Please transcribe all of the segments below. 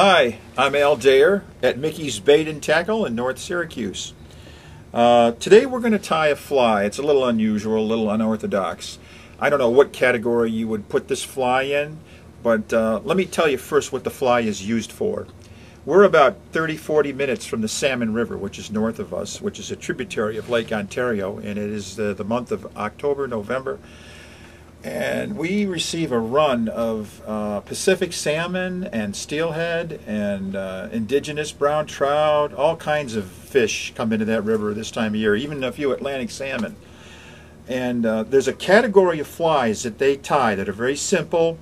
Hi, I'm Al Dayer at Mickey's Bait and Tackle in North Syracuse. Today we're going to tie a fly. It's a little unusual, a little unorthodox. I don't know what category you would put this fly in, but let me tell you first what the fly is used for. We're about 30-40 minutes from the Salmon River, which is north of us, which is a tributary of Lake Ontario, and it is the month of October, November. And we receive a run of Pacific salmon and steelhead and indigenous brown trout. All kinds of fish come into that river this time of year, even a few Atlantic salmon. And there's a category of flies that they tie that are very simple.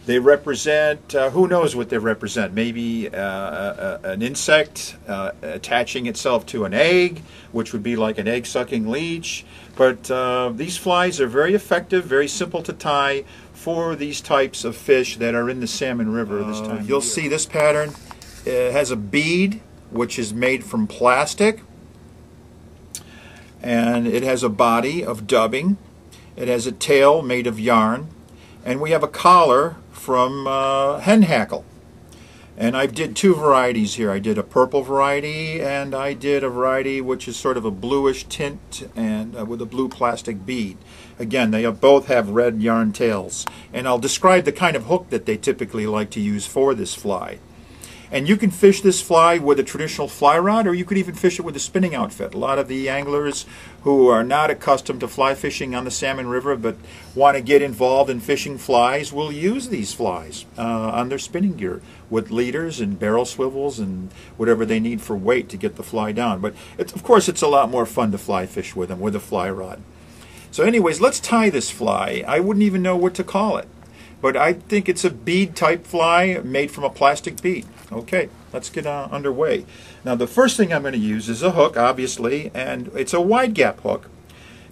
They represent, who knows what they represent, maybe an insect attaching itself to an egg, which would be like an egg-sucking leech. But these flies are very effective, very simple to tie for these types of fish that are in the Salmon River this time. You'll see this pattern. It has a bead, which is made from plastic, and it has a body of dubbing. It has a tail made of yarn, and we have a collar from hen hackle. And I did two varieties here. I did a purple variety and I did a variety which is sort of a bluish tint and with a blue plastic bead. Again, they both have red yarn tails. And I'll describe the kind of hook that they typically like to use for this fly. And you can fish this fly with a traditional fly rod, or you could even fish it with a spinning outfit. A lot of the anglers who are not accustomed to fly fishing on the Salmon River but want to get involved in fishing flies will use these flies on their spinning gear with leaders and barrel swivels and whatever they need for weight to get the fly down. But of course it's a lot more fun to fly fish with them with a fly rod. So anyways, let's tie this fly. I wouldn't even know what to call it, but I think it's a bead type fly made from a plastic bead. Okay, let's get underway. Now the first thing I'm going to use is a hook, obviously, and it's a wide gap hook,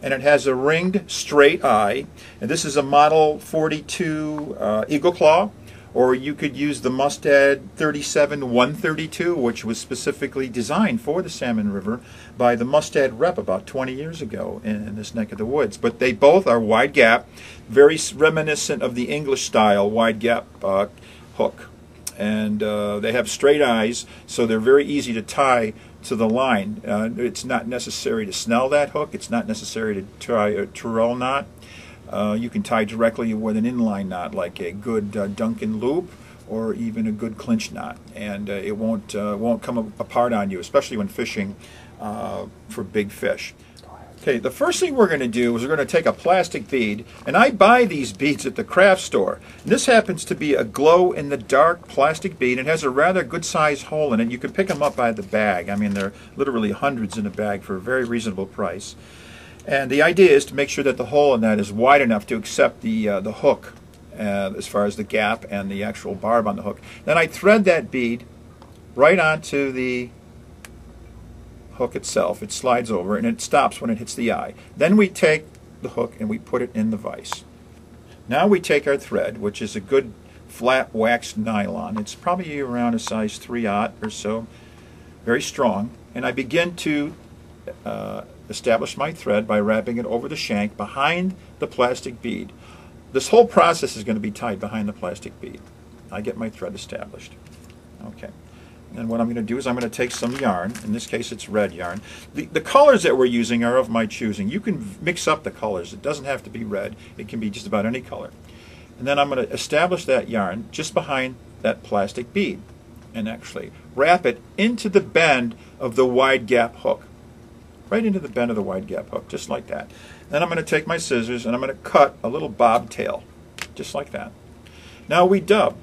and it has a ringed straight eye, and this is a model 42 Eagle Claw, or you could use the Mustad 37-132, which was specifically designed for the Salmon River by the Mustad rep about 20 years ago in this neck of the woods. But they both are wide gap, very reminiscent of the English style wide gap hook. And they have straight eyes, so they're very easy to tie to the line. It's not necessary to snell that hook. It's not necessary to tie a Turrell knot. You can tie directly with an inline knot, like a good Duncan loop, or even a good clinch knot, and it won't come apart on you, especially when fishing for big fish. Okay, the first thing we're going to do is we're going to take a plastic bead, and I buy these beads at the craft store. And this happens to be a glow-in-the-dark plastic bead. It has a rather good-sized hole in it. You can pick them up by the bag. I mean, there are literally hundreds in a bag for a very reasonable price. And the idea is to make sure that the hole in that is wide enough to accept the hook as far as the gap and the actual barb on the hook. Then I thread that bead right onto the hook itself. It slides over and it stops when it hits the eye. Then we take the hook and we put it in the vise. Now we take our thread, which is a good flat waxed nylon. It's probably around a size 3/0 or so, very strong, and I begin to establish my thread by wrapping it over the shank behind the plastic bead. This whole process is going to be tied behind the plastic bead. I get my thread established. Okay. And what I'm going to do is I'm going to take some yarn. In this case it's red yarn. The colors that we're using are of my choosing. You can mix up the colors. It doesn't have to be red. It can be just about any color. And then I'm going to establish that yarn just behind that plastic bead and actually wrap it into the bend of the wide gap hook. Right into the bend of the wide gap hook, just like that. Then I'm going to take my scissors and I'm going to cut a little bobtail, just like that. Now we dub.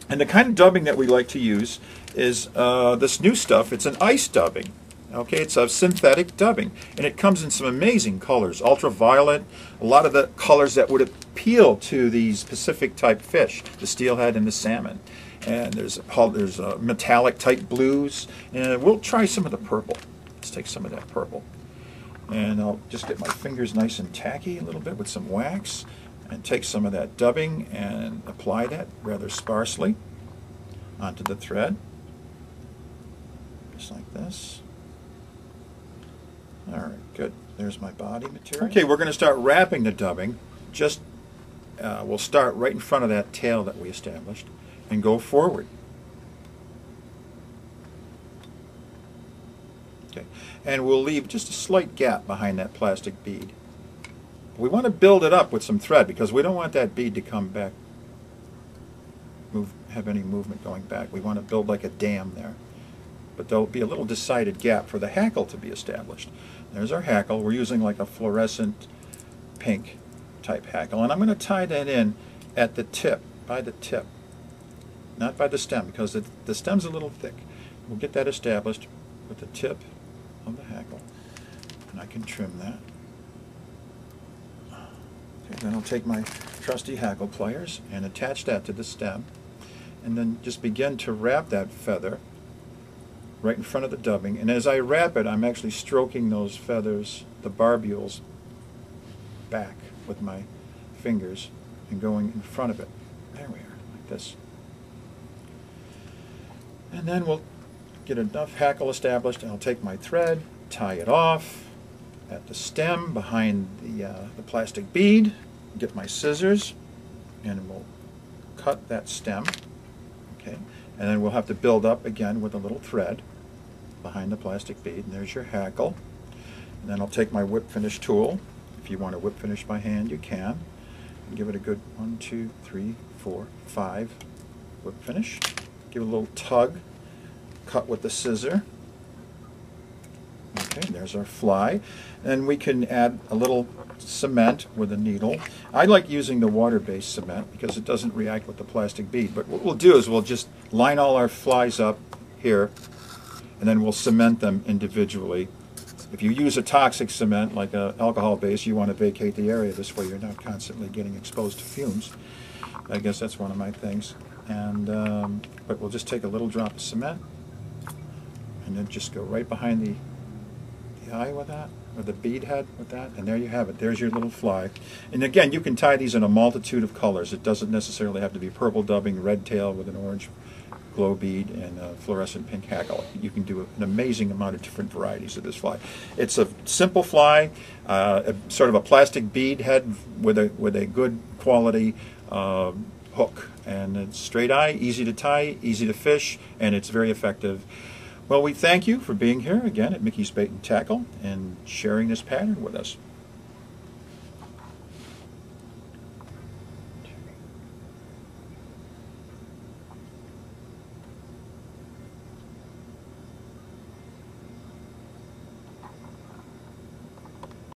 And the kind of dubbing that we like to use is this new stuff. It's an ice dubbing. Okay, it's a synthetic dubbing, and it comes in some amazing colors, ultraviolet, a lot of the colors that would appeal to these Pacific type fish, the steelhead and the salmon. And there's metallic type blues, and we'll try some of the purple. Let's take some of that purple, and I'll just get my fingers nice and tacky a little bit with some wax. And take some of that dubbing and apply that rather sparsely onto the thread, just like this. All right, good. There's my body material. Okay, we're going to start wrapping the dubbing. We'll start right in front of that tail that we established and go forward. Okay, and we'll leave just a slight gap behind that plastic bead. We want to build it up with some thread because we don't want that bead to come back, have any movement going back. We want to build like a dam there. But there'll be a little decided gap for the hackle to be established. There's our hackle. We're using like a fluorescent pink type hackle. And I'm going to tie that in at the tip, by the tip, not by the stem, because the stem's a little thick. We'll get that established with the tip of the hackle. And I can trim that. Okay, then I'll take my trusty hackle pliers and attach that to the stem. And then just begin to wrap that feather right in front of the dubbing. And as I wrap it, I'm actually stroking those feathers, the barbules, back with my fingers and going in front of it. There we are, like this. And then we'll get enough hackle established, and I'll take my thread, tie it off at the stem behind the plastic bead, get my scissors, and we'll cut that stem. Okay, and then we'll have to build up again with a little thread behind the plastic bead, and there's your hackle. And then I'll take my whip finish tool. If you want to whip finish by hand, you can. And give it a good 1, 2, 3, 4, 5 whip finish. Give it a little tug, cut with the scissor. Okay, there's our fly. And we can add a little cement with a needle. I like using the water-based cement because it doesn't react with the plastic bead. But what we'll do is we'll just line all our flies up here, and then we'll cement them individually. If you use a toxic cement, like an alcohol base, you want to vacate the area. This way you're not constantly getting exposed to fumes. I guess that's one of my things. And but we'll just take a little drop of cement and then just go right behind the eye with that, or the bead head with that, and there you have it. There's your little fly. And again, you can tie these in a multitude of colors. It doesn't necessarily have to be purple dubbing, red tail with an orange glow bead, and a fluorescent pink hackle. You can do an amazing amount of different varieties of this fly. It's a simple fly, sort of a plastic bead head with a good quality hook, and it's straight eye, easy to tie, easy to fish, and it's very effective. Well, we thank you for being here again at Mickey's Bait and Tackle and sharing this pattern with us.